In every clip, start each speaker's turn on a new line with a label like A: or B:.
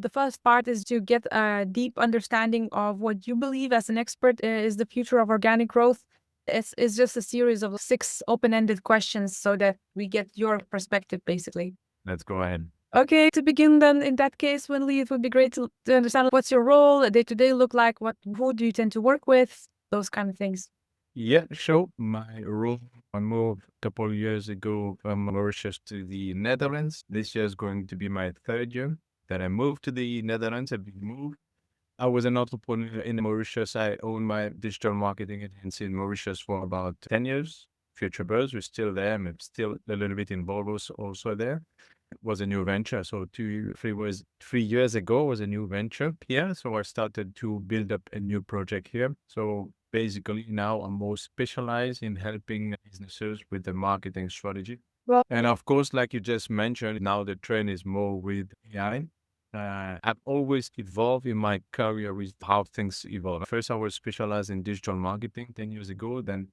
A: The first part is to get a deep understanding of what you believe as an expert is the future of organic growth. It's just a series of 6 open-ended questions so that we get your perspective, basically.
B: Let's go ahead.
A: Okay, to begin then, in that case, Winley, it would be great to understand what's your role, day-to-day look like, who do you tend to work with, those kind of things.
B: Yeah, sure. My role, I moved a couple of years ago from Mauritius to the Netherlands. This year is going to be my third year that I moved to the Netherlands. A big move. I was an entrepreneur in Mauritius. I owned my digital marketing agency in Mauritius for about 10 years. Future Buzz was still there. I'm still a little bit involved also there. It was a new venture. So 3 years ago was a new venture here. So I started to build up a new project here. So basically now I'm more specialized in helping businesses with the marketing strategy.
A: Well,
B: And of course, like you just mentioned, now the trend is more with AI. I've always evolved in my career with how things evolve. First, I was specialized in digital marketing 10 years ago. Then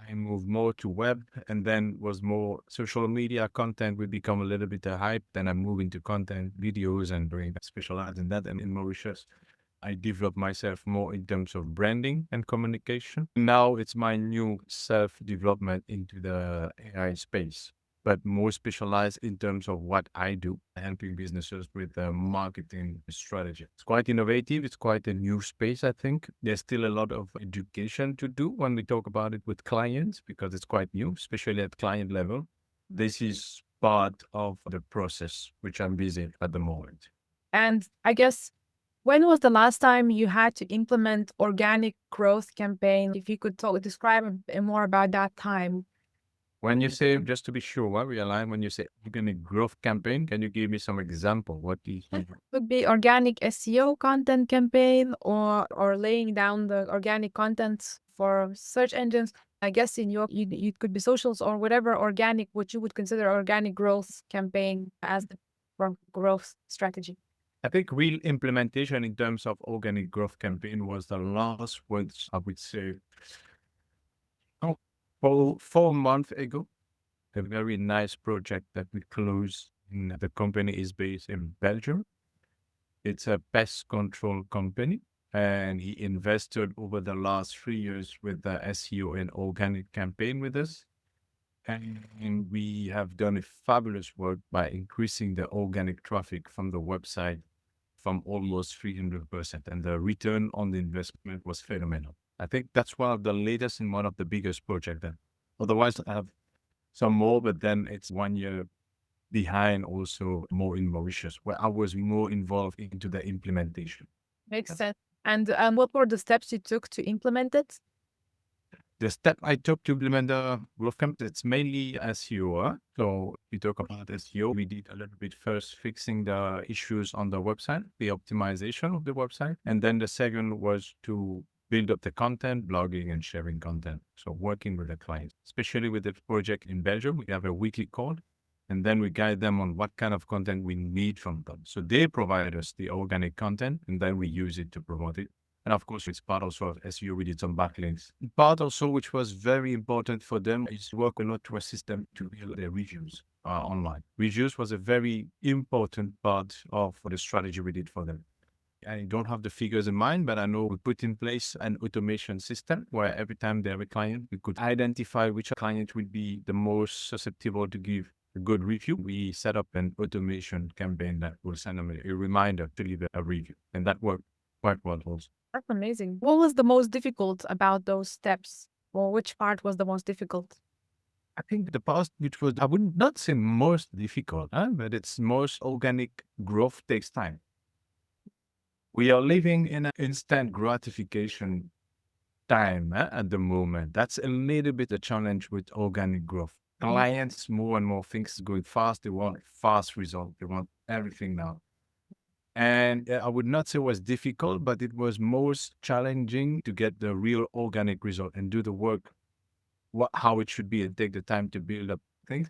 B: I moved more to web, and then was more social media content would become a little bit a hype. Then I moved into content, videos, and doing specialized in that. And in Mauritius, I developed myself more in terms of branding and communication. Now it's my new self-development into the AI space, but more specialized in terms of what I do, helping businesses with the marketing strategy. It's quite innovative. It's quite a new space, I think. There's still a lot of education to do when we talk about it with clients because it's quite new, especially at client level. This is part of the process, which I'm busy at the moment.
A: and I guess, when was the last time you had to implement organic growth campaign? If you could describe a bit more about that time.
B: When you say, just to be sure, what we align, when you say organic growth campaign, can you give me some example? What do you mean?
A: Could be organic SEO content campaign or laying down the organic content for search engines. I guess in your you could be socials or whatever organic, what you would consider organic growth campaign as the growth strategy.
B: I think real implementation in terms of organic growth campaign was the last ones, I would say, oh, 4 months ago. A very nice project that we closed. The company is based in Belgium. It's a pest control company, and he invested over the last 3 years with the SEO and organic campaign with us. And we have done a fabulous work by increasing the organic traffic from the website from almost 300%. And the return on the investment was phenomenal. I think that's one of the latest and one of the biggest projects. Then, otherwise, I have some more, but then it's 1 year behind also more in Mauritius, where I was more involved into the implementation.
A: Makes sense. And what were the steps you took to implement it?
B: The step I took to implement the growth camp, it's mainly SEO. So we talk about SEO. We did a little bit first fixing the issues on the website, the optimization of the website. And then the second was to build up the content, blogging and sharing content. So working with the clients, especially with the project in Belgium, we have a weekly call. And then we guide them on what kind of content we need from them. So they provide us the organic content, and then we use it to promote it. And of course, it's part also of SEO. We did some backlinks. Part also, which was very important for them, is work a lot to assist them to build their reviews online. Reviews was a very important part of the strategy we did for them. I don't have the figures in mind, but I know we put in place an automation system where every time they have a client, we could identify which client would be the most susceptible to give a good review. We set up an automation campaign that will send them a reminder to leave a review. And that worked quite well also.
A: That's amazing. What was the most difficult about those steps? Or which part was the most difficult?
B: I think the part which was, I would not say most difficult, but it's most organic growth takes time. We are living in an instant gratification time at the moment. That's a little bit a challenge with organic growth. Clients, more and more things going fast. They want fast results. They want everything now. And I would not say it was difficult, but it was most challenging to get the real organic result and do the work, how it should be, and take the time to build up things.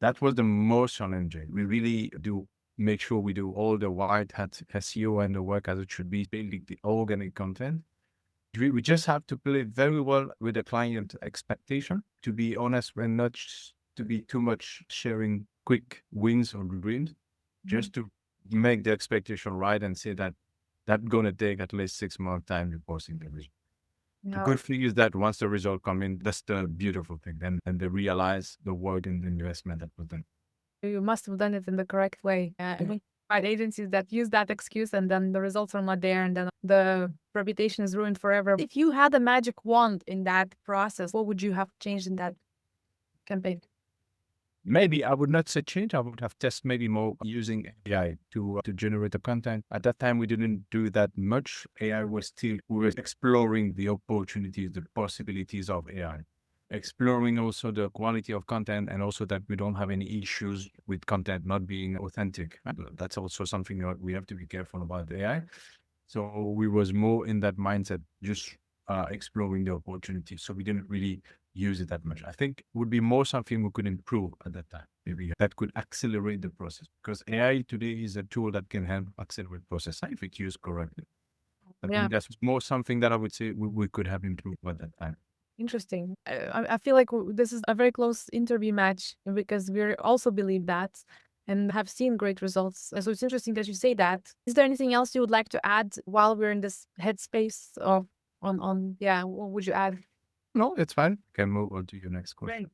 B: That was the most challenging. We really do make sure we do all the white hat SEO and the work as it should be, building the organic content. We just have to play very well with the client expectation. To be honest, we're not to be too much sharing quick wins or dreams, just to make the expectation right and say that that's going to take at least 6 months time before seeing the result. The
A: No,
B: good thing is that once the result come in, that's the beautiful thing. Then and they realize the work and the investment that was done.
A: you must have done it in the correct way. I mean, find agencies that use that excuse and then the results are not there and then the reputation is ruined forever. If you had a magic wand in that process, what would you have changed in that campaign?
B: Maybe I would not say change. I would have tested maybe more using AI to generate the content. At that time, we didn't do that much. AI was still, we were exploring the opportunities, the possibilities of AI, exploring also the quality of content and also that we don't have any issues with content not being authentic. That's also something that we have to be careful about AI. So we was more in that mindset, just exploring the opportunity. So we didn't really use it that much. I think it would be more something we could improve at that time. Maybe that could accelerate the process because AI today is a tool that can help accelerate process if it's used correctly. I
A: Yeah.
B: think that's more something that I would say we could have improved at that time.
A: Interesting. I feel like this is a very close interview match because we also believe that and have seen great results. So it's interesting that you say that. Is there anything else you would like to add while we're in this headspace of on yeah, what would you add?
B: No, it's fine. Can move on to your next question.
A: Great.